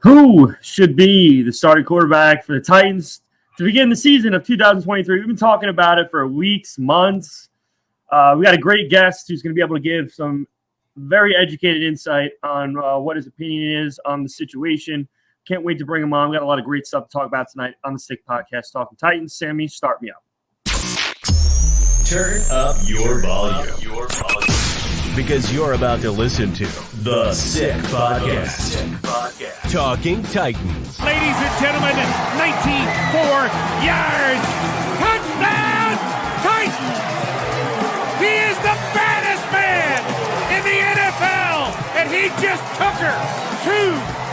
Who should be the starting quarterback for the Titans to begin the season of 2023? We've been talking about it for weeks, months. We got a great guest who's going to be able to give some very educated insight on what his opinion is on the situation. Can't wait to bring him on. We got a lot of great stuff to talk about tonight on the Sick Podcast, Talking Titans. Sammy, start me up. Turn up your volume. Because you're about to listen to The Sick Podcast. Talking Titans. Ladies and gentlemen, 94 yards. Touchdown, Titans. He is the baddest man in the NFL, and he just took her to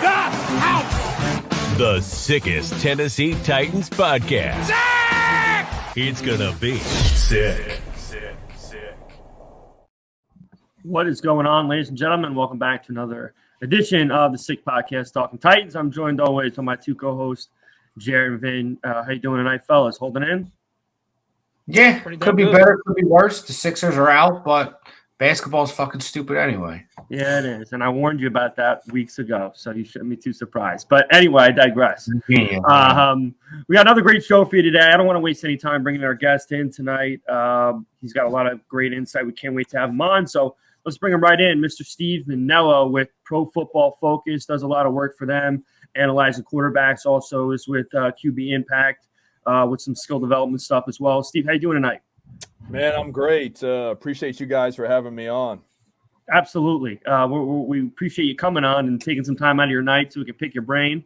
the house. The sickest Tennessee Titans podcast. Sick! It's gonna be sick. What is going on, ladies and gentlemen? Welcome back to another edition of the Sick Podcast, Talking Titans. I'm joined always by my two co-hosts, Jared and Vin. How you doing tonight, fellas? Holding in? Yeah, could be better, could be worse. The Sixers are out, but basketball's fucking stupid anyway. Yeah, it is. And I warned you about that weeks ago, so you shouldn't be too surprised. But anyway, I digress. We got another great show for you today. I don't want to waste any time bringing our guest in tonight. He's got a lot of great insight. We can't wait to have him on. So let's bring him right in. Mr. Steve Manella with Pro Football Focus, does a lot of work for them, analyzing quarterbacks, also is with QB Impact with some skill development stuff as well. Steve, how you doing tonight? Man, I'm great. Appreciate you guys for having me on. Absolutely. We appreciate you coming on and taking some time out of your night so we can pick your brain.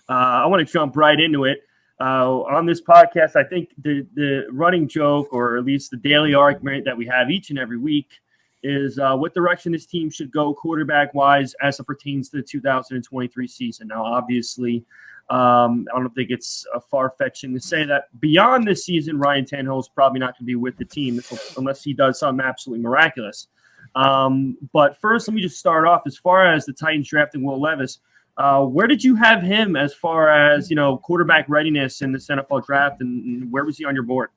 I want to jump right into it. On this podcast, I think the running joke, or at least the daily argument that we have each and every week, is what direction this team should go quarterback-wise as it pertains to the 2023 season. Now, obviously, I don't think it's far-fetching to say that beyond this season, Ryan Tannehill is probably not going to be with the team unless he does something absolutely miraculous. But first, let me just start off. As far as the Titans drafting Will Levis, where did you have him as far as, quarterback readiness in this NFL draft, and where was he on your board?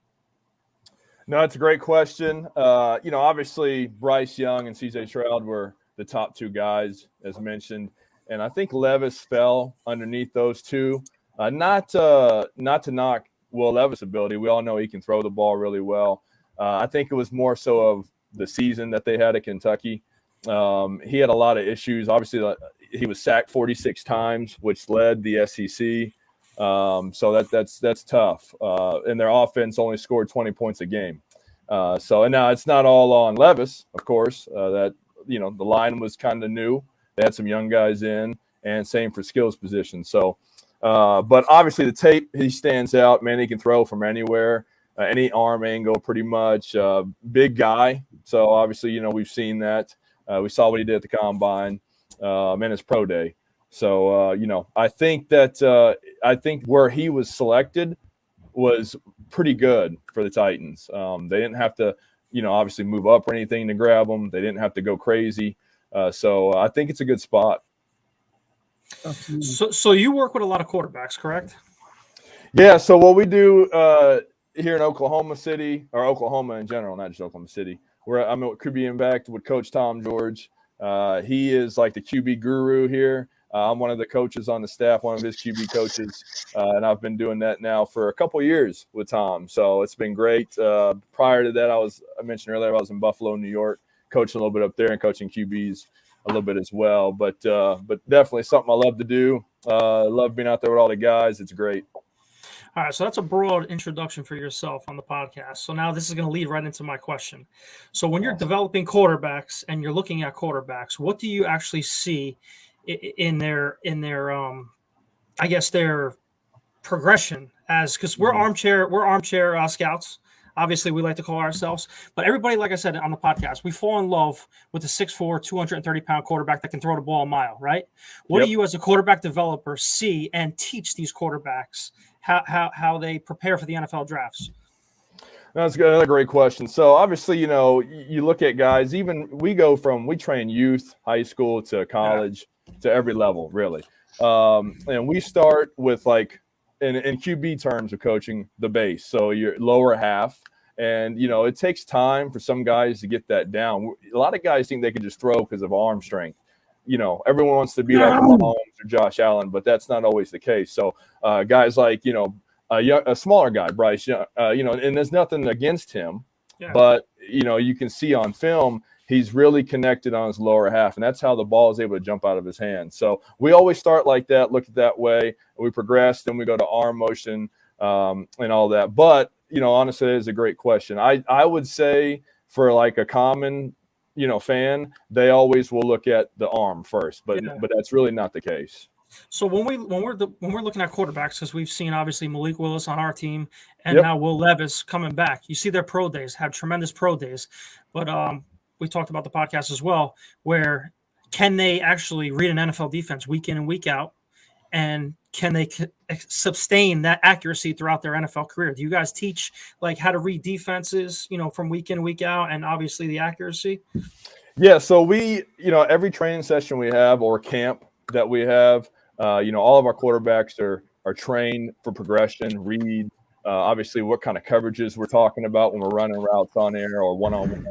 No, it's a great question. Obviously Bryce Young and CJ Stroud were the top two guys, as mentioned. And I think Levis fell underneath those two. Not to knock Will Levis' ability. We all know he can throw the ball really well. I think it was more so of the season that they had at Kentucky. He had a lot of issues. Obviously, he was sacked 46 times, which led the SEC. So that's tough. And their offense only scored 20 points a game. And now it's not all on Levis, of course. The line was kind of new. They had some young guys in, and same for skills position. So, but obviously the tape, he stands out. Man, he can throw from anywhere, any arm angle, pretty much. Big guy. So obviously, we've seen that. We saw what he did at the combine and his pro day. So, I think where he was selected was pretty good for the Titans. They didn't have to, obviously move up or anything to grab him. They didn't have to go crazy. So I think it's a good spot. So you work with a lot of quarterbacks, correct? Yeah. So what we do here in Oklahoma City, or Oklahoma in general, not just Oklahoma City, where I'm at QB Impact with Coach Tom George. He is like the QB guru here. I'm one of the coaches on the staff, one of his QB coaches, and I've been doing that now for a couple of years with Tom. So it's been great. Prior to that, I mentioned earlier, I was in Buffalo, New York, coaching a little bit up there and coaching QBs a little bit as well. But definitely something I love to do. I love being out there with all the guys. It's great. All right, so that's a broad introduction for yourself on the podcast. So now this is going to lead right into my question. So when you're developing quarterbacks and you're looking at quarterbacks, what do you actually see in their I guess their progression? As because we're armchair scouts. Obviously, we like to call ourselves. But everybody, like I said on the podcast, we fall in love with the 6'4", 230-pound quarterback that can throw the ball a mile, right? What do you as a quarterback developer see and teach these quarterbacks how they prepare for the NFL drafts? That's another great question. So obviously, you look at guys, even we train youth, high school to college to every level, really. And we start with in QB terms of coaching, the base. So your lower half. And, it takes time for some guys to get that down. A lot of guys think they can just throw because of arm strength. everyone wants to be like a Mahomes or Josh Allen, but that's not always the case. So guys like, a smaller guy, Bryce, and there's nothing against him, but, you can see on film, he's really connected on his lower half, and that's how the ball is able to jump out of his hand. So we always start like that, look at that way, we progress, then we go to arm motion and all that. But, honestly, it is a great question. I would say for like a common, fan, they always will look at the arm first, but that's really not the case. So when we're looking at quarterbacks, because we've seen obviously Malik Willis on our team, and now Will Levis coming back. You see their pro days, have tremendous pro days, but we talked about the podcast as well, where can they actually read an NFL defense week in and week out, and can they sustain that accuracy throughout their NFL career? Do you guys teach like how to read defenses, from week in and week out, and obviously the accuracy? Yeah, so we, every training session we have or camp that we have, all of our quarterbacks are trained for progression, read, obviously what kind of coverages we're talking about when we're running routes on air or one-on-one.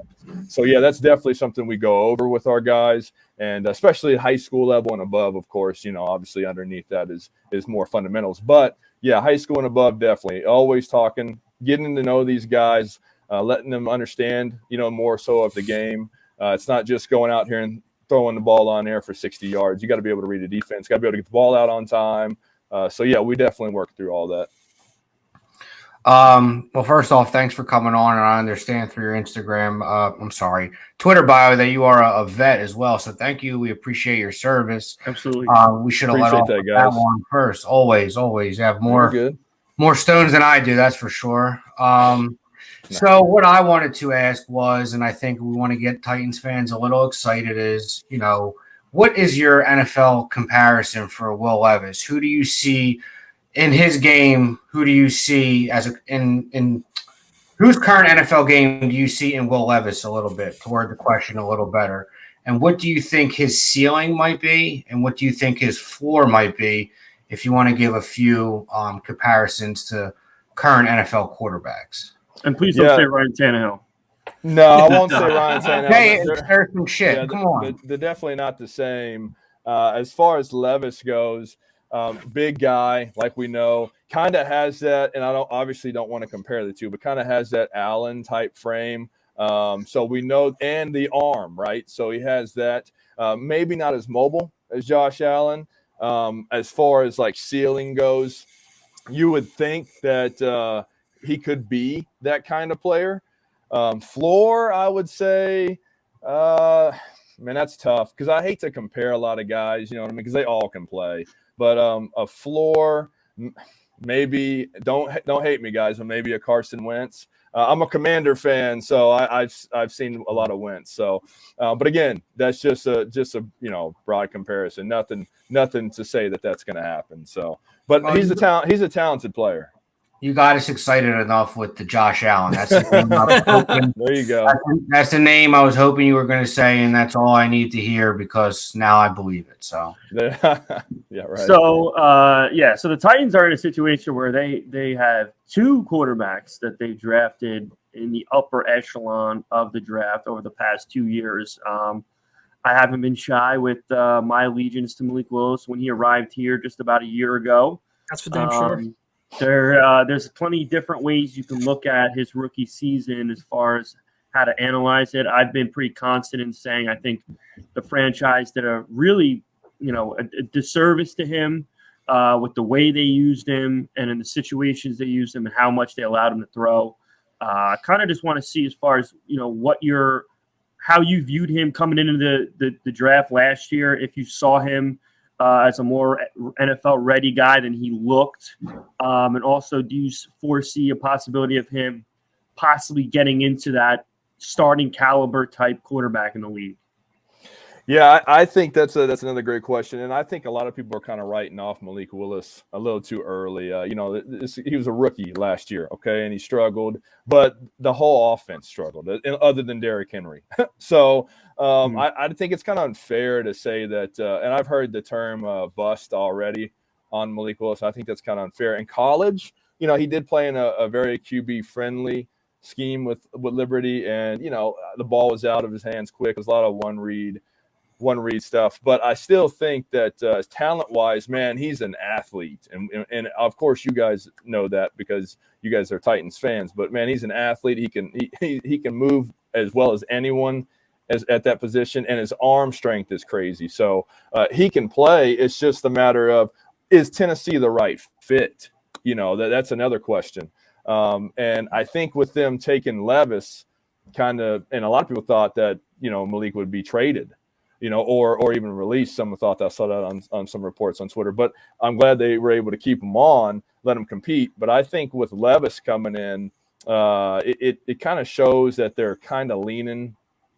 So, that's definitely something we go over with our guys, and especially at high school level and above, of course, obviously underneath that is more fundamentals. But, high school and above, definitely. Always talking, getting to know these guys, letting them understand, more so of the game. It's not just going out here and throwing the ball on air for 60 yards. You got to be able to read the defense, got to be able to get the ball out on time. We definitely work through all that. Well, first off, thanks for coming on, and I understand through your Instagram, Twitter bio that you are a vet as well. So thank you. We appreciate your service. Absolutely. We should have let off that one first. Always. You have more stones than I do, that's for sure. So what I wanted to ask was, and I think we want to get Titans fans a little excited, is, what is your NFL comparison for Will Levis? Who do you see in his game? Who do you see in whose current NFL game do you see in Will Levis a little bit, toward the question a little better? And what do you think his ceiling might be? And what do you think his floor might be, if you want to give a few comparisons to current NFL quarterbacks? And please don't say Ryan Tannehill. No, I won't say Ryan Tannehill. Hey, there's some shit. Yeah, come on. They're definitely not the same. As far as Levis goes, big guy, like we know, kind of has that, and I don't want to compare the two, but kind of has that Allen type frame. So we know, and the arm, right? So he has that. Maybe not as mobile as Josh Allen. As far as like ceiling goes, you would think that he could be that kind of player. Floor, I would say, that's tough, because I hate to compare a lot of guys, because they all can play. But a floor, maybe don't hate me, guys, but maybe a Carson Wentz. I'm a Commander fan, so I've seen a lot of Wentz. So, but again, that's just a broad comparison. Nothing to say that that's going to happen. So, but he's a talented player. You got us excited enough with the Josh Allen. That's the name I was hoping. There you go. That's the name I was hoping you were going to say, and that's all I need to hear, because now I believe it. So yeah, right. So so the Titans are in a situation where they have two quarterbacks that they drafted in the upper echelon of the draft over the past 2 years. I haven't been shy with my allegiance to Malik Willis when he arrived here just about a year ago. That's for damn sure. There's plenty of different ways you can look at his rookie season as far as how to analyze it. I've been pretty constant in saying I think the franchise did a really, a disservice to him with the way they used him and in the situations they used him and how much they allowed him to throw. I kind of just want to see, as far as, how you viewed him coming into the draft last year, if you saw him as a more NFL-ready guy than he looked. And also, do you foresee a possibility of him possibly getting into that starting caliber type quarterback in the league? Yeah, I think that's another great question, and I think a lot of people are kind of writing off Malik Willis a little too early. He was a rookie last year, okay, and he struggled, but the whole offense struggled, other than Derrick Henry. So I think it's kind of unfair to say that, and I've heard the term bust already on Malik Willis. I think that's kind of unfair. In college, he did play in a very QB-friendly scheme with Liberty, and, the ball was out of his hands quick. It was a lot of one read. read stuff, but I still think that talent-wise, man, he's an athlete, and of course you guys know that because you guys are Titans fans. But man, he's an athlete. He can move as well as anyone at that position, and his arm strength is crazy. So he can play. It's just a matter of, is Tennessee the right fit? That's another question. And I think with them taking Levis, and a lot of people thought that Malik would be traded, or even released. Some thought that. I saw that on some reports on Twitter. But I'm glad they were able to keep him on, let him compete. But I think with Levis coming in, it kind of shows that they're kind of leaning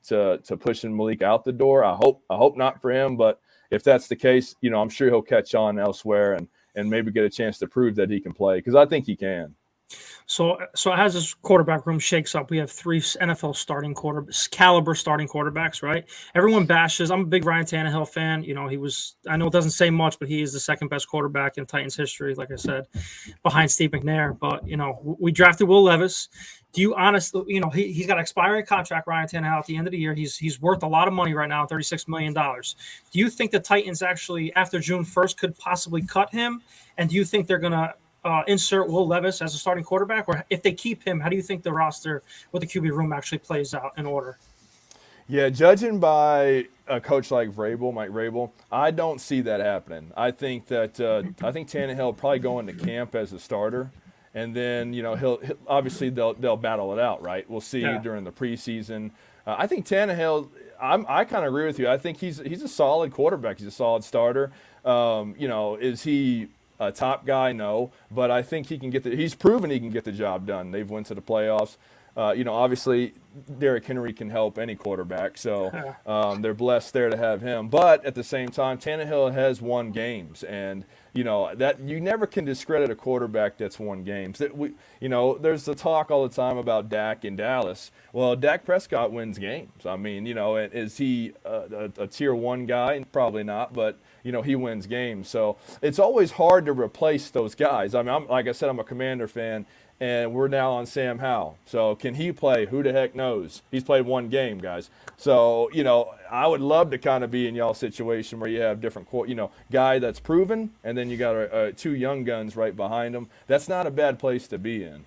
to pushing Malik out the door. I hope not for him, but if that's the case, I'm sure he'll catch on elsewhere and maybe get a chance to prove that he can play, because I think he can. So as this quarterback room shakes up, we have 3 NFL caliber starting quarterbacks, right? Everyone bashes. I'm a big Ryan Tannehill fan. I know it doesn't say much, but he is the second best quarterback in Titans history, like I said, behind Steve McNair. But, we drafted Will Levis. Do you honestly, he's got an expiring contract, Ryan Tannehill, at the end of the year. He's worth a lot of money right now, $36 million. Do you think the Titans actually, after June 1st, could possibly cut him? And do you think they're going to insert Will Levis as a starting quarterback? Or if they keep him, how do you think the roster with the QB room actually plays out in order? Yeah, judging by a coach like Mike Vrabel, I don't see that happening. I think Tannehill will probably go into camp as a starter. And then, he'll obviously they'll battle it out, right? We'll see during the preseason. I think Tannehill, I kind of agree with you. I think he's a solid quarterback. He's a solid starter. Is he a top guy? No, but I think he can he's proven he can get the job done. They've went to the playoffs. Obviously Derrick Henry can help any quarterback, so they're blessed there to have him. But at the same time, Tannehill has won games, and that you never can discredit a quarterback that's won games. There's the talk all the time about Dak in Dallas. Well, Dak Prescott wins games. I mean, is he a tier 1 guy? Probably not, but he wins games. So it's always hard to replace those guys. I mean, like I said, I'm a Commander fan, and we're now on Sam Howell. So can he play? Who the heck knows? He's played 1 game, guys. So, I would love to kind of be in y'all's situation where you have different, guy that's proven, and then you got 2 young guns right behind him. That's not a bad place to be in.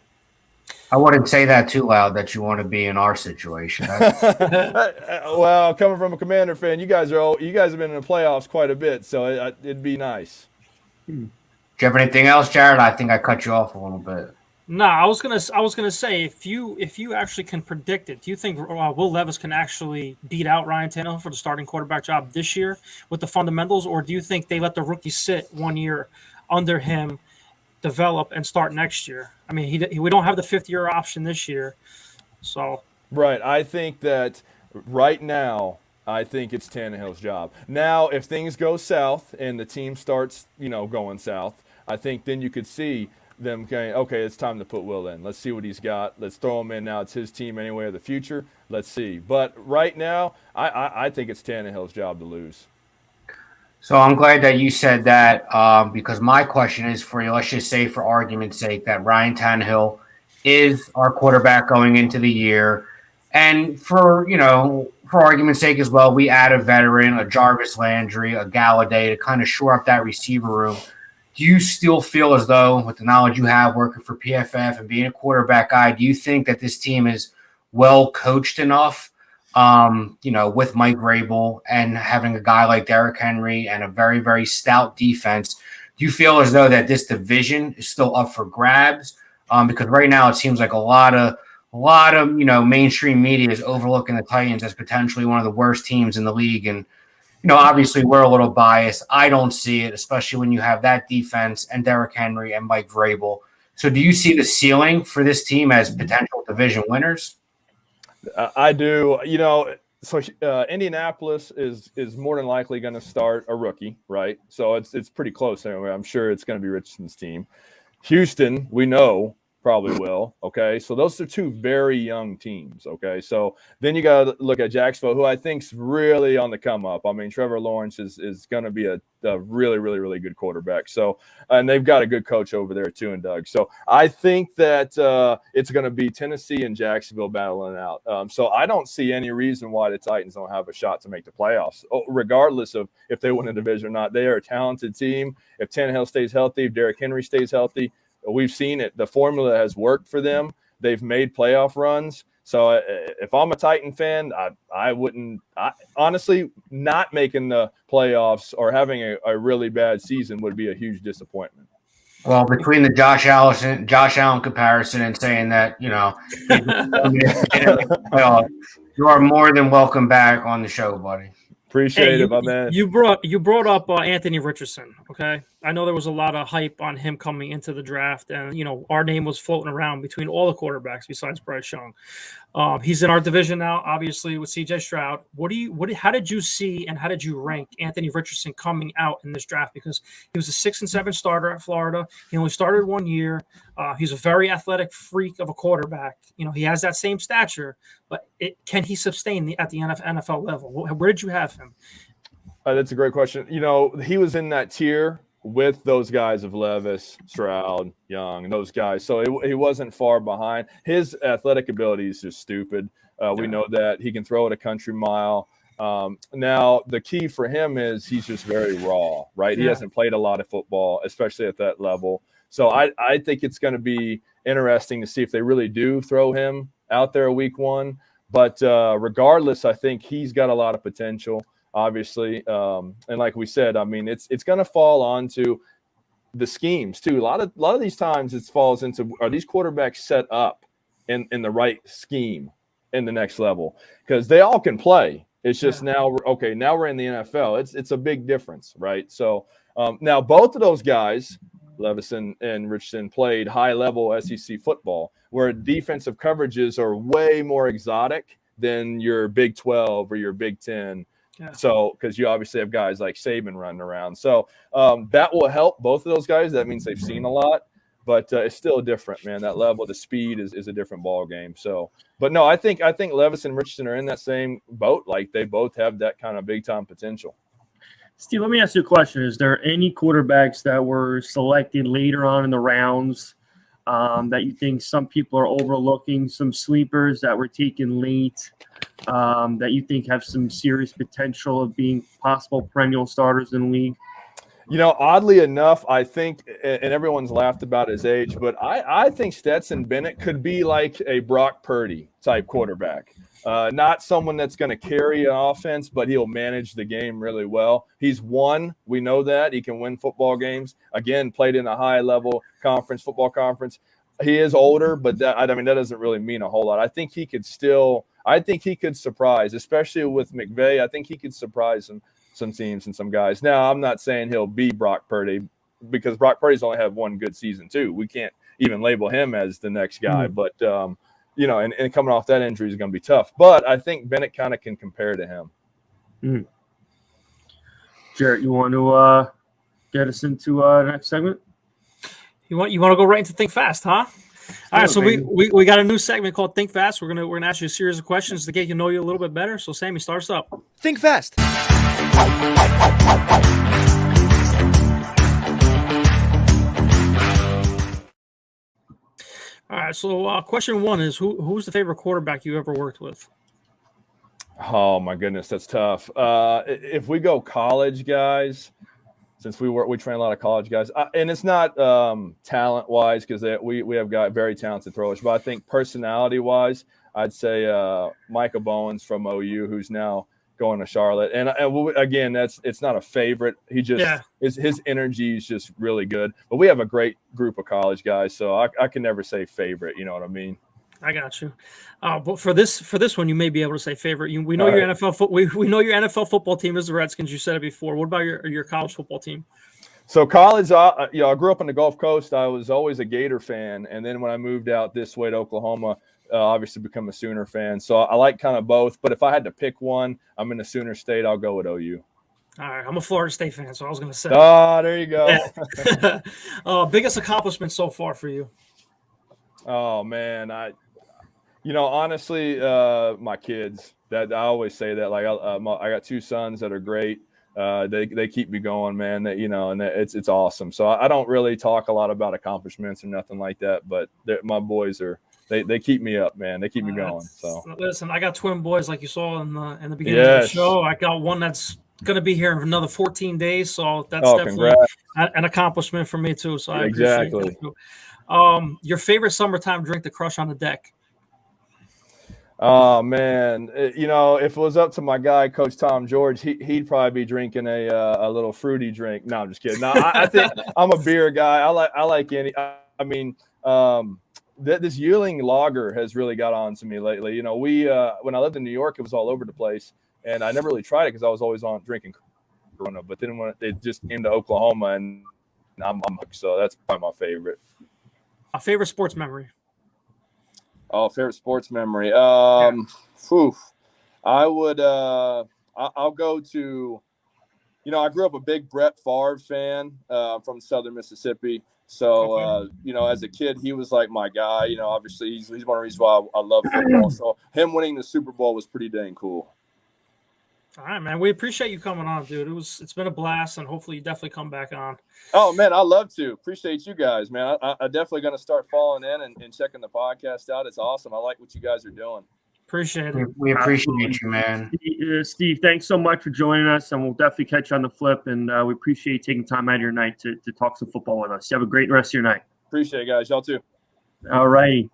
I wouldn't say that too loud that you want to be in our situation. Well, coming from a Commander fan, you guys have been in the playoffs quite a bit, so it'd be nice. Do you have anything else, Jared? I think I cut you off a little bit. No, I was gonna say if you actually can predict it, do you think Will Levis can actually beat out Ryan Tannehill for the starting quarterback job this year with the fundamentals, or do you think they let the rookie sit 1 year under him, develop, and start next year? I mean, we don't have the 5th-year option this year, so right. I think that right now, I think it's Tannehill's job. Now, if things go south and the team starts, going south, I think then you could see them going, okay, it's time to put Will in. Let's see what he's got. Let's throw him in now. It's his team anyway of the future. Let's see. But right now, I think it's Tannehill's job to lose. So I'm glad that you said that because my question is for you, let's just say for argument's sake that Ryan Tannehill is our quarterback going into the year. And for argument's sake as well, we add a veteran, a Jarvis Landry, a Galladay to kind of shore up that receiver room. Do you still feel as though, with the knowledge you have working for PFF and being a quarterback guy, do you think that this team is well coached enough, with Mike Vrabel and having a guy like Derrick Henry and a very, very stout defense? Do you feel as though that this division is still up for grabs? Because right now it seems like a lot of mainstream media is overlooking the Titans as potentially one of the worst teams in the league. And obviously we're a little biased. I don't see it, especially when you have that defense and Derrick Henry and Mike Vrabel. So do you see the ceiling for this team as potential division winners? I do. So Indianapolis is more than likely going to start a rookie, right? So it's pretty close anyway. I'm sure it's going to be Richardson's team. Houston, we know, probably will. Okay. So those are two very young teams. Okay. So then you got to look at Jacksonville, who I think's really on the come up. I mean, Trevor Lawrence is going to be a really, really, really good quarterback. So, and they've got a good coach over there too, and Doug. So I think that it's going to be Tennessee and Jacksonville battling out. So I don't see any reason why the Titans don't have a shot to make the playoffs, regardless of if they win a division or not. They are a talented team. If Tannehill stays healthy, if Derrick Henry stays healthy, we've seen it. The formula has worked for them. They've made playoff runs. So if I'm a Titan fan, I wouldn't – honestly, not making the playoffs or having a really bad season would be a huge disappointment. Well, between the Josh Allen comparison and saying that, you are more than welcome back on the show, buddy. Appreciate it, my man. You brought up Anthony Richardson, okay? I know there was a lot of hype on him coming into the draft, and our name was floating around between all the quarterbacks besides Bryce Young. He's in our division now, obviously with CJ Stroud. How did you see and how did you rank Anthony Richardson coming out in this draft? Because he was a 6 and 7 starter at Florida. He only started 1 year. He's a very athletic freak of a quarterback. He has that same stature, but can he sustain at the NFL level? Where did you have him? That's a great question. He was in that tier with those guys of Levis, Stroud, Young, and those guys. So he wasn't far behind. His athletic ability is just stupid. We know that. He can throw it a country mile. Now, the key for him is he's just very raw, right? He hasn't played a lot of football, especially at that level. So I think it's going to be interesting to see if they really do throw him out there week 1. But regardless, I think he's got a lot of potential. Obviously, and like we said, I mean, it's going to fall onto the schemes too. A lot of these times it falls into, are these quarterbacks set up in the right scheme in the next level? Because they all can play. It's just now we're in the NFL. It's a big difference, right? So now both of those guys, Levis and Richardson, played high level SEC football, where defensive coverages are way more exotic than your Big 12 or your Big 10. Yeah. So, because you obviously have guys like Saban running around. So that will help both of those guys. That means they've seen a lot, but it's still different, man. That level, the speed is a different ball game. So, but no, I think Levis and Richardson are in that same boat. Like, they both have that kind of big time potential. Steve, let me ask you a question. Is there any quarterbacks that were selected later on in the rounds that you think some people are overlooking, some sleepers that were taken late that you think have some serious potential of being possible perennial starters in the league? Oddly enough, I think, and everyone's laughed about his age, but I think Stetson Bennett could be like a Brock Purdy type quarterback. Not someone that's going to carry an offense, but he'll manage the game really well. He's won. We know that. He can win football games. Again, played in a high-level football conference. He is older, but that doesn't really mean a whole lot. I think he could surprise, especially with McVay. I think he could surprise some teams and some guys. Now, I'm not saying he'll be Brock Purdy, because Brock Purdy's only had one good season too. We can't even label him as the next guy, but and coming off that injury is going to be tough. But I think Bennett kind of can compare to him. Mm. Jarrett, you want to get us into the next segment? You want to go right into Think Fast, huh? All right, so we got a new segment called Think Fast. We're gonna ask you a series of questions to get to know you a little bit better. So Sammy, starts up. Think Fast. All right, so question 1 is who's the favorite quarterback you ever worked with? Oh my goodness, that's tough. If we go college guys, since we train a lot of college guys, and it's not talent wise, because we have got very talented throwers, but I think personality wise, I'd say Micah Bowens from OU, who's now going to Charlotte. And again, it's not a favorite. He just his energy is just really good. But we have a great group of college guys, so I can never say favorite. You know what I mean? I got you. But for this one, you may be able to say favorite. We know your NFL. We know your NFL football team is the Redskins. You said it before. What about your college football team? So college, I grew up on the Gulf Coast. I was always a Gator fan, and then when I moved out this way to Oklahoma, obviously become a Sooner fan. So I like kind of both. But if I had to pick one, I'm in the Sooner State. I'll go with OU. All right, I'm a Florida State fan, so I was going to say. Oh, there you go. Biggest accomplishment so far for you? Oh man, honestly, my kids. That I always say that. Like I got 2 sons that are great. They keep me going, man. And it's awesome. So I don't really talk a lot about accomplishments or nothing like that. But my boys are. They keep me up, man. They keep me going. So listen, I got twin boys, like you saw in the beginning of the show. I got one that's going to be here in another 14 days. So that's definitely an accomplishment for me too. So I appreciate that too. Your favorite summertime drink to crush on the deck? Oh man, if it was up to my guy, Coach Tom George, he'd probably be drinking a little fruity drink. No, I'm just kidding. No, I think I'm a beer guy. I like any. I mean, this Yearling Lager has really got on to me lately. When I lived in New York, it was all over the place, and I never really tried it because I was always on drinking Corona. But then when it just came to Oklahoma, and I'm hooked. So that's probably my favorite. A favorite sports memory. Oh, favorite sports memory. I would. I'll go to. I grew up a big Brett Favre fan from Southern Mississippi. So as a kid, he was like my guy. Obviously, he's one of the reasons why I love football. So him winning the Super Bowl was pretty dang cool. All right, man. We appreciate you coming on, dude. It's been a blast, and hopefully you definitely come back on. Oh, man, I'd love to. Appreciate you guys, man. I definitely going to start falling in and checking the podcast out. It's awesome. I like what you guys are doing. Appreciate it. We appreciate you, man. Steve, thanks so much for joining us, and we'll definitely catch you on the flip, and we appreciate you taking time out of your night to talk some football with us. You have a great rest of your night. Appreciate it, guys. Y'all too. All righty.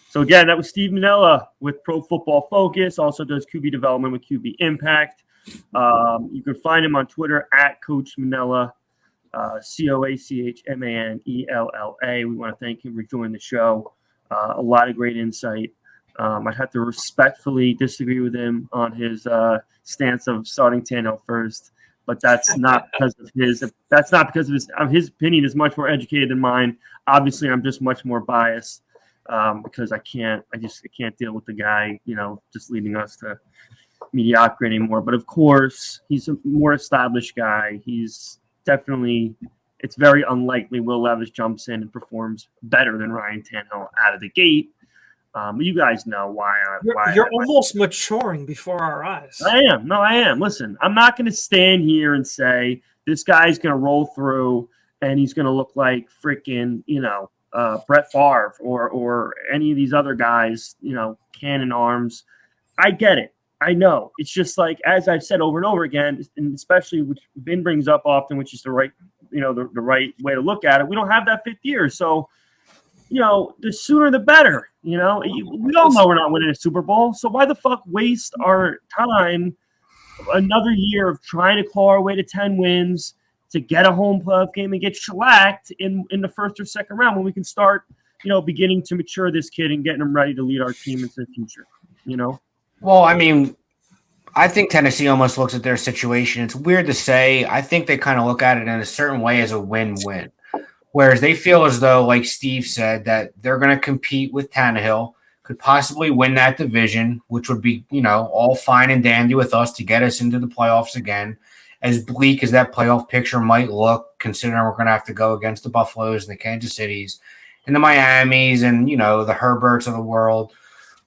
So, again, that was Steve Manella with Pro Football Focus, also does QB development with QB Impact. You can find him on Twitter at Coach Manella, CoachManella. We want to thank him for joining the show. A lot of great insight. I'd have to respectfully disagree with him on his stance of starting Tannehill first, but that's not because of his. That's not because of his opinion is much more educated than mine. Obviously, I'm just much more biased because I can't deal with the guy, just leading us to mediocrity anymore. But of course, he's a more established guy. He's definitely. It's very unlikely Will Levis jumps in and performs better than Ryan Tannehill out of the gate. You guys know why. You're almost maturing before our eyes. I am. No, I am. Listen, I'm not going to stand here and say this guy's going to roll through and he's going to look like freaking, Brett Favre or any of these other guys, cannon arms. I get it. I know. It's just like, as I've said over and over again, and especially which Vin brings up often, which is the right, the right way to look at it. We don't have that 5th year. So, the sooner the better. We all know we're not winning a Super Bowl. So why the fuck waste our time another year of trying to claw our way to 10 wins to get a home playoff game and get shellacked in the first or second round when we can start, beginning to mature this kid and getting him ready to lead our team into the future, Well, I mean, I think Tennessee almost looks at their situation. It's weird to say. I think they kind of look at it in a certain way as a win-win. Whereas they feel as though, like Steve said, that they're going to compete with Tannehill, could possibly win that division, which would be, all fine and dandy with us to get us into the playoffs again. As bleak as that playoff picture might look, considering we're going to have to go against the Buffaloes and the Kansas Cities and the Miamis and, the Herberts of the world,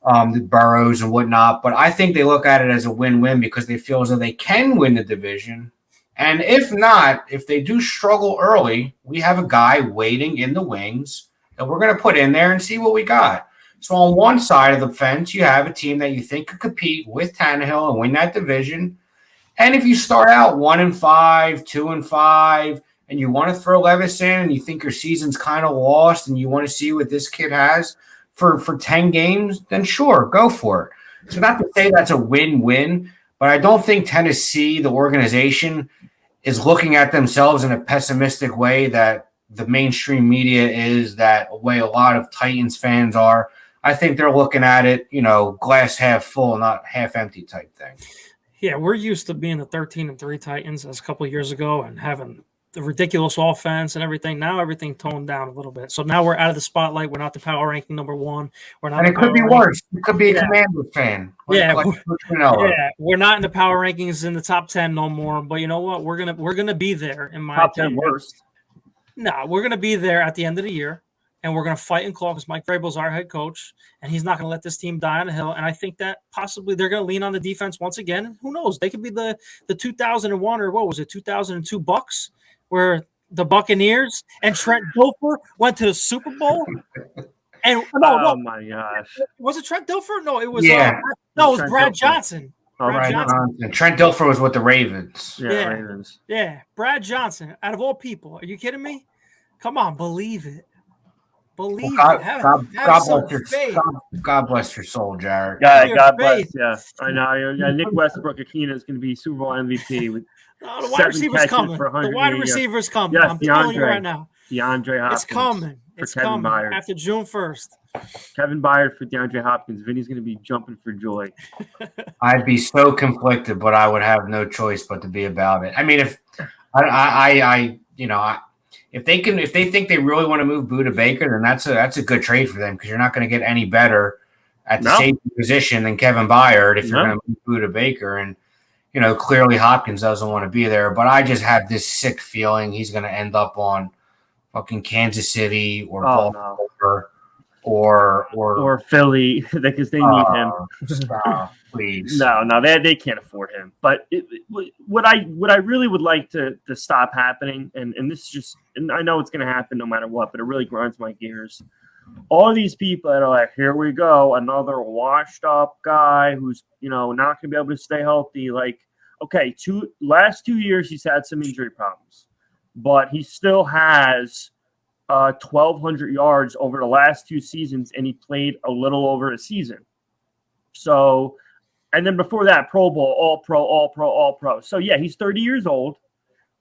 the Burrows and whatnot. But I think they look at it as a win-win because they feel as though they can win the division. And if not, if they do struggle early, we have a guy waiting in the wings that we're going to put in there and see what we got. So on one side of the fence, you have a team that you think could compete with Tannehill and win that division. And if you start out 1-5, 2-5, and you want to throw Levis in and you think your season's kind of lost and you want to see what this kid has for 10 games, then sure, go for it. So not to say that's a win-win, but I don't think Tennessee, the organization, is looking at themselves in a pessimistic way that the mainstream media is, that way a lot of Titans fans are. I think they're looking at it, glass half full, not half empty type thing. Yeah, we're used to being the 13-3 Titans as a couple of years ago and having the ridiculous offense and everything. Now everything toned down a little bit. So now we're out of the spotlight. We're not the power ranking number 1. We're not. And it could be worse. It could be a Commander fan. We're not in the power rankings in the top 10 no more. But you know what? We're gonna be there in my top opinion. 10 worst. No, we're gonna be there at the end of the year. and we're going to fight and claw because Mike Vrabel's our head coach, and he's not going to let this team die on the hill. And I think that possibly they're going to lean on the defense once again. Who knows? They could be the 2001 or what was it, 2002 Bucks, where the Buccaneers and Trent Dilfer went to the Super Bowl. And oh my gosh, was it Trent Dilfer? No, it was it was Brad Johnson. Brad Johnson. Trent Dilfer was with the Ravens. Ravens. Yeah, Brad Johnson. Out of all people, are you kidding me? Come on, believe it. Believe it. God bless your soul, Jared. God bless. Yeah, I know. Yeah, Nick Westbrook-Akina is going to be Super Bowl MVP with the wide receiver's coming. The wide receiver's coming. Yes, I'm telling you right now. DeAndre Hopkins. It's coming. It's coming Byard. After June 1st. Kevin Byard for DeAndre Hopkins. Vinny's going to be jumping for joy. I'd be so conflicted, but I would have no choice but to be about it. I mean, if if they think they really want to move Budda Baker, then that's a good trade for them because you're not going to get any better at the safety position than Kevin Byard if you're going to move Budda Baker. And clearly Hopkins doesn't want to be there, but I just have this sick feeling he's going to end up on fucking Kansas City or Baltimore or Philly because they need him. Please. No, they can't afford him. But what I really would like to stop happening, and this is just, and I know it's going to happen no matter what, but it really grinds my gears. All these people that are like, here we go, another washed up guy who's not going to be able to stay healthy. Like, okay, last 2 years he's had some injury problems, but he still has 1,200 yards over the last 2 seasons, and he played a little over a season. So, and then before that, Pro Bowl, All Pro. So, yeah, he's 30 years old,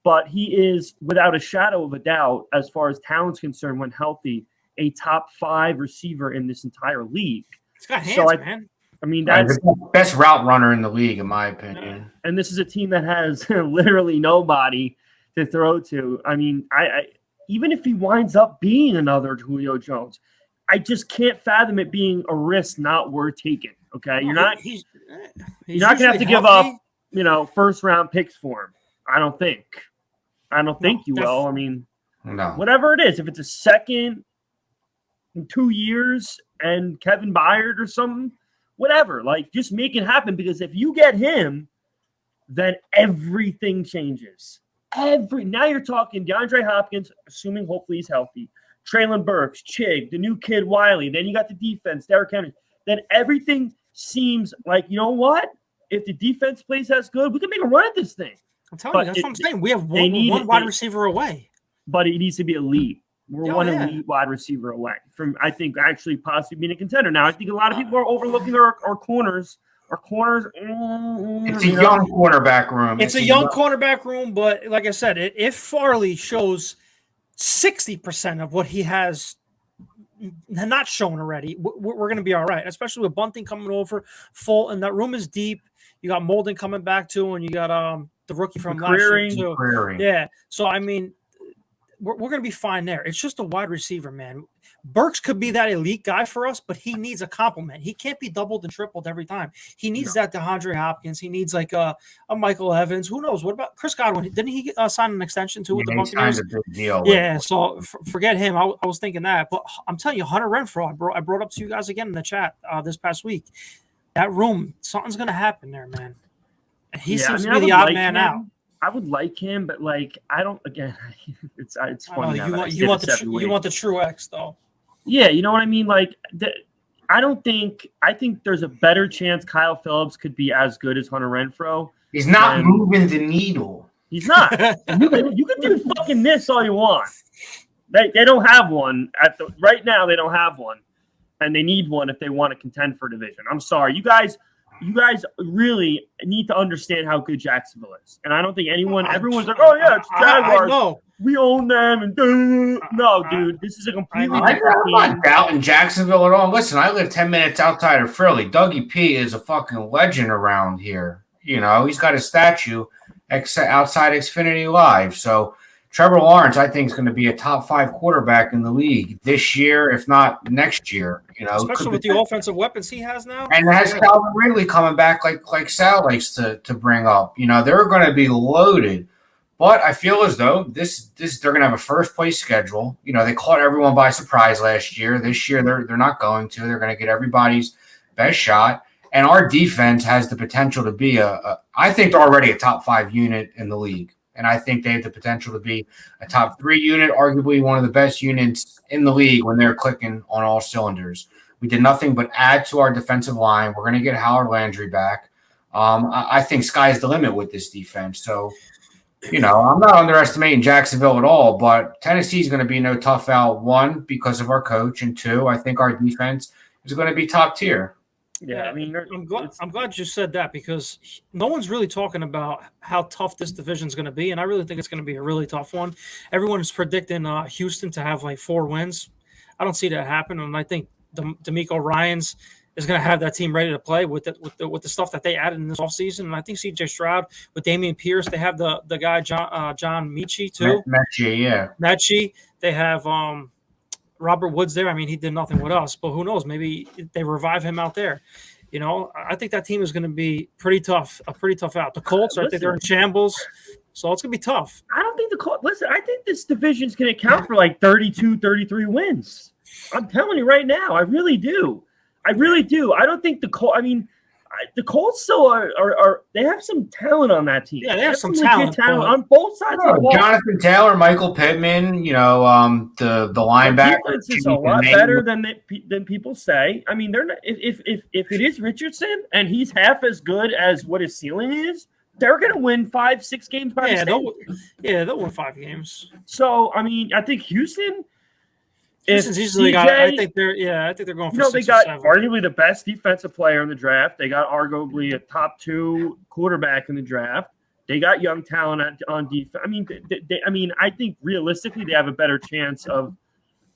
but he is, without a shadow of a doubt, as far as talent's concerned, when healthy, a top 5 receiver in this entire league. He's got hands, man. I mean, that's the best route runner in the league, in my opinion. And this is a team that has literally nobody to throw to. I mean, I even if he winds up being another Julio Jones, I just can't fathom it being a risk not worth taking. Okay, you're not going to have to give up, first round picks for him. I don't think you will. I mean, no. Whatever it is, if it's a second in 2 years and Kevin Byard or something, whatever, like just make it happen because if you get him, then everything changes. Now you're talking DeAndre Hopkins, assuming hopefully he's healthy, Treylon Burks, Chig, the new kid Wiley. Then you got the defense, Derrick Henry. Then everything seems like, you know what? If the defense plays as good, we can make a run at this thing. I'm telling you, that's what I'm saying. We have one wide receiver away. But it needs to be elite. We're elite wide receiver away from, I think, actually possibly being a contender. Now, I think a lot of people are overlooking our corners. Our corners. It's a young cornerback room. It's a young cornerback room, but like I said, if Farley shows 60% of what he has not shown already, we're going to be all right, especially with Bunting coming over full, and that room is deep. You got Molden coming back too, and you got the rookie from last year too. Yeah, so I mean, we're going to be fine there. It's just a wide receiver, man. Burks could be that elite guy for us, but he needs a compliment. He can't be doubled and tripled every time. He needs that DeAndre Hopkins. He needs like a Michael Evans. Who knows? What about Chris Godwin? Didn't he sign an extension too with the Buccaneers? Yeah, so forget him. I was thinking that. But I'm telling you, Hunter Renfrow, I brought up to you guys again in the chat this past week. That room, something's going to happen there, man. And he seems to be the odd man out. I would like him, but like I don't. Again, it's funny. You want the true X though. Yeah, you know what I mean. Like I think there's a better chance Kyle Phillips could be as good as Hunter Renfrow. He's not moving the needle. He's not. you can do fucking this all you want. They don't have one right now. They don't have one, and they need one if they want to contend for division. I'm sorry, you guys really need to understand how good Jacksonville is. And I don't think everyone's like, oh, yeah, it's Jaguars. No. We own them. And no, dude, this is a completely different team. I'm not doubting Jacksonville at all. Listen, I live 10 minutes outside of Philly. Dougie P is a fucking legend around here. He's got a statue outside Xfinity Live. So Trevor Lawrence, I think, is going to be a top 5 quarterback in the league this year, if not next year. Especially with the offensive weapons he has now. And has Calvin Ridley coming back like Sal likes to bring up. They're going to be loaded. But I feel as though this they're going to have a first place schedule. You know, they caught everyone by surprise last year. This year they're not going to. They're going to get everybody's best shot. And our defense has the potential to be I think they're already a top 5 unit in the league. And I think they have the potential to be a top 3 unit, arguably one of the best units in the league when they're clicking on all cylinders. We did nothing but add to our defensive line. We're going to get Howard Landry back. I think sky's the limit with this defense. So, you know, I'm not underestimating Jacksonville at all, but Tennessee's going to be no tough out, 1, because of our coach, and 2, I think our defense is going to be top tier. Yeah, I mean, I'm glad you said that, because no one's really talking about how tough this division is going to be, and I really think it's going to be a really tough one. Everyone's predicting Houston to have like 4 wins. I don't see that happen, and I think D'Amico Ryans is going to have that team ready to play with the stuff that they added in this offseason. And I think C.J. Stroud with Damian Pierce, they have the guy John Mechie too. Mechie, yeah. Mechie. They have Robert Woods there. I mean, he did nothing with us, but who knows? Maybe they revive him out there. You know, I think that team is going to be pretty tough out. The Colts, I think they're in shambles, so it's going to be tough. I don't think the Colts – listen, I think this division is going to count for like 32, 33 wins. I'm telling you right now, I really do. I don't think the Colts – I mean, the Colts still are – they have some talent on that team. Yeah, they have some talent on both sides of the ball. Jonathan Taylor, Michael Pittman, you know, the linebacker. The defense is a lot better than people say. I mean, they're not, if it is Richardson and he's half as good as what his ceiling is, they're going to win 5-6 games by mistake. They'll win 5 games. So, I mean, I think Houston – Houston's easily got. I think they're going for. You know, they got arguably the best defensive player in the draft. They got arguably a top 2 quarterback in the draft. They got young talent on defense. I mean, I think realistically they have a better chance of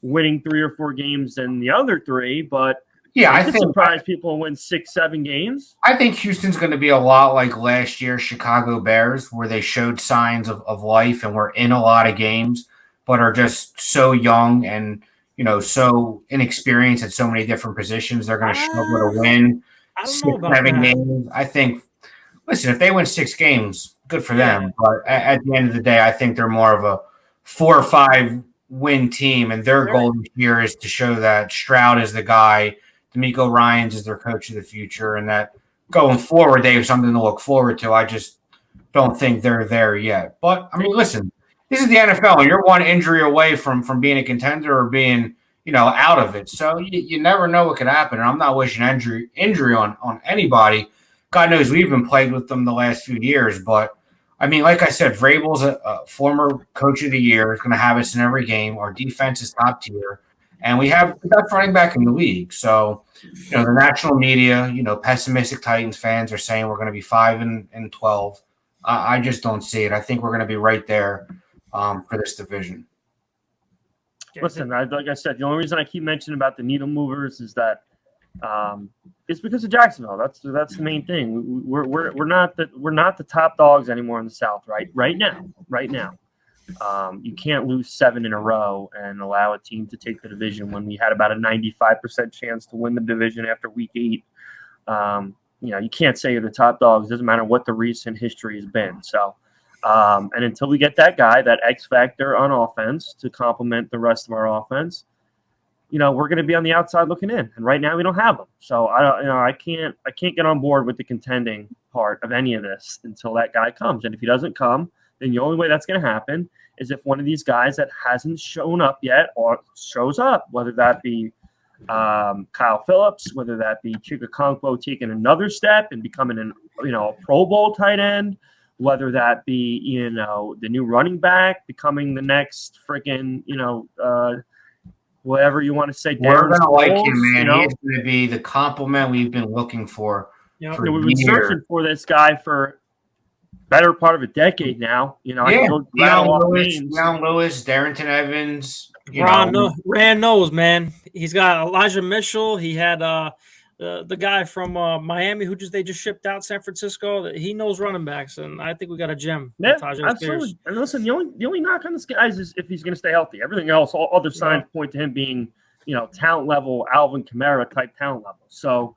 winning 3 or 4 games than the other 3. But yeah, I think surprise people win 6-7 games. I think Houston's going to be a lot like last year's Chicago Bears, where they showed signs of life and were in a lot of games, but are just so young and, you know, so inexperienced at so many different positions. They're going to struggle to win 6-7 games. I think, listen, if they win 6 games, good for them. But at the end of the day, I think they're more of a 4 or 5 win team, and their goal this year is to show that Stroud is the guy, D'Amico Ryans is their coach of the future, and that going forward they have something to look forward to. I just don't think they're there yet. But, I mean, listen, this is the NFL, and you're one injury away from being a contender or being, you know, out of it. So you never know what could happen, and I'm not wishing injury on anybody. God knows we've been plagued with them the last few years. But, I mean, like I said, Vrabel's a former coach of the year. He's going to have us in every game. Our defense is top tier, and we have the best running back in the league. So, you know, the national media, you know, pessimistic Titans fans are saying we're going to be 5-12. I just don't see it. I think we're going to be right there for this division. Listen, like I said, the only reason I keep mentioning about the needle movers is that it's because of Jacksonville. That's the main thing. We're not the top dogs anymore in the South, right now. You can't lose 7 in a row and allow a team to take the division when we had about a 95% chance to win the division after week 8. You know, you can't say you're the top dogs. It doesn't matter what the recent history has been. So. And until we get that guy, that X factor on offense to complement the rest of our offense, you know, we're going to be on the outside looking in. And right now we don't have them. So I can't get on board with the contending part of any of this until that guy comes. And if he doesn't come, then the only way that's going to happen is if one of these guys that hasn't shown up yet or shows up, whether that be Kyle Phillips, whether that be Chika Okonkwo taking another step and becoming a Pro Bowl tight end, whether that be, you know, the new running back becoming the next freaking, you know, whatever you want to say. We're going to like him, man. You know? He's going to be the compliment we've been looking for. You know, we've been searching for this guy for better part of a decade now. You know, Deion Lewis, Darrington Evans. Rand knows, man. He's got Elijah Mitchell. He had the guy from Miami who they just shipped out San Francisco. He knows running backs, and I think we got a gem. Yeah, absolutely. And listen, the only knock on this guy is if he's going to stay healthy. Everything else, all other signs point to him being, you know, talent level, Alvin Kamara type talent level. So,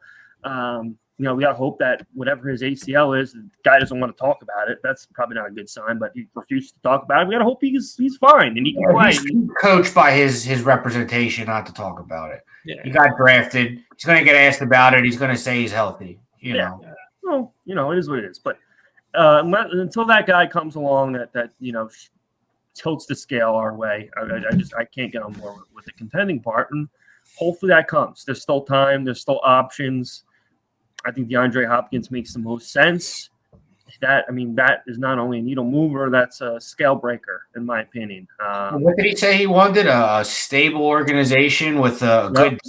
we got to hope that whatever his ACL is, the guy doesn't want to talk about it. That's probably not a good sign, but he refused to talk about it. We got to hope he's fine and he can play. He's coached by his representation not to talk about it. Yeah. He got drafted. He's going to get asked about it. He's going to say he's healthy. You know. Well, it is what it is. But until that guy comes along that tilts the scale our way, I can't get on board with the contending part. And hopefully that comes. There's still time. There's still options. I think DeAndre Hopkins makes the most sense. That is not only a needle mover, that's a scale breaker, in my opinion. What did he say he wanted? A stable organization with a good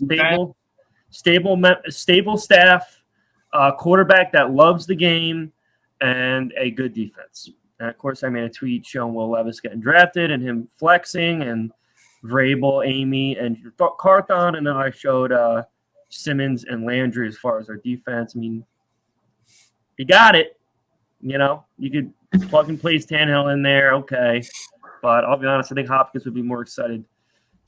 stable staff, quarterback that loves the game, and a good defense. And of course, I made a tweet showing Will Levis getting drafted and him flexing, and Vrabel, Amy, and Carthon, and then I showed Simmons and Landry as far as their defense. I mean, you got it. You could plug and place Tannehill in there, okay. But I'll be honest, I think Hopkins would be more excited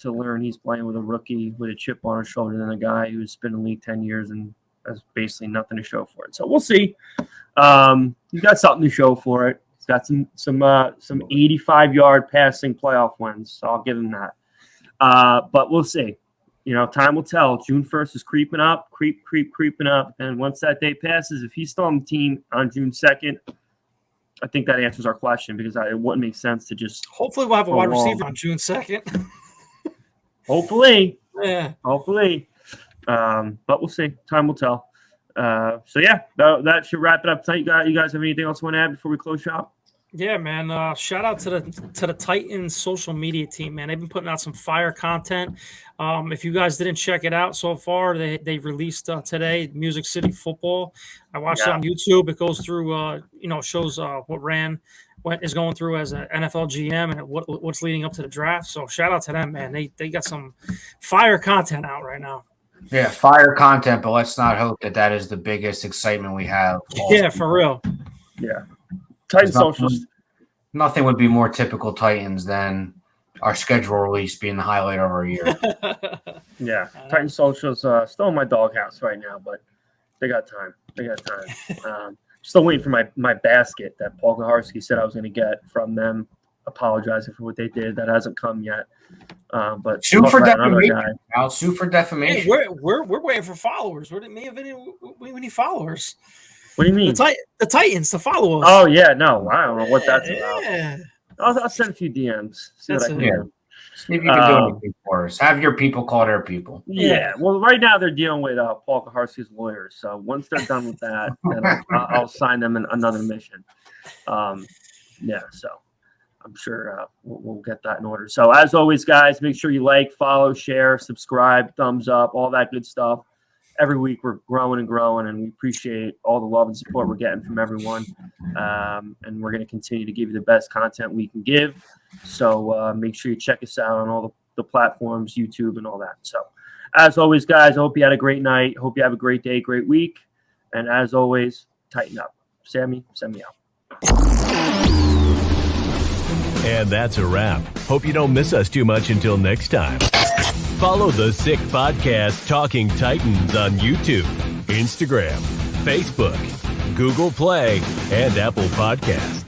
to learn he's playing with a rookie with a chip on his shoulder than a guy who's been in the league 10 years and has basically nothing to show for it. So we'll see. He's got something to show for it. He's got some 85-yard passing playoff wins, so I'll give him that. But we'll see. Time will tell. June 1st is creeping up. And once that day passes, if he's still on the team on June 2nd, I think that answers our question, because it wouldn't make sense to just. Hopefully, we'll have a wide receiver on June 2nd. Hopefully. Yeah. Hopefully. But we'll see. Time will tell. So, yeah, that should wrap it up tonight. You guys have anything else you want to add before we close shop? Yeah, man. Shout out to the Titans social media team, man. They've been putting out some fire content. If you guys didn't check it out so far, they released today Music City Football. I watched it on YouTube. It goes through, shows what is going through as an NFL GM and what's leading up to the draft. So shout out to them, man. They got some fire content out right now. Yeah, fire content, but let's not hope that is the biggest excitement we have. Yeah, for real. Yeah. Titans socials. Nothing would be more typical Titans than our schedule release being the highlight of our year. Yeah. Titans socials still in my doghouse right now, but they got time. Still waiting for my basket that Paul Kaharski said I was going to get from them. Apologizing for what they did. That hasn't come yet. But sue for defamation. I'll sue for defamation. Hey, we're waiting for followers. We need followers. What do you mean? The Titans to follow us. Oh yeah, no, I don't know what that's about. I'll send a few DMs. See what I can do. See if you can do anything for us. Have your people call their people. Yeah. Well, right now they're dealing with Paul Kaharski's lawyers. So once they're done with that, then I'll sign them another mission. So I'm sure we'll get that in order. So as always, guys, make sure you like, follow, share, subscribe, thumbs up, all that good stuff. Every week we're growing, and we appreciate all the love and support we're getting from everyone. And we're going to continue to give you the best content we can give. So make sure you check us out on all the platforms, YouTube and all that. So as always, guys, I hope you had a great night. Hope you have a great day, great week. And as always, tighten up. Sammy, send me out. And that's a wrap. Hope you don't miss us too much until next time. Follow the Sick Podcast Talking Titans on YouTube, Instagram, Facebook, Google Play, and Apple Podcasts.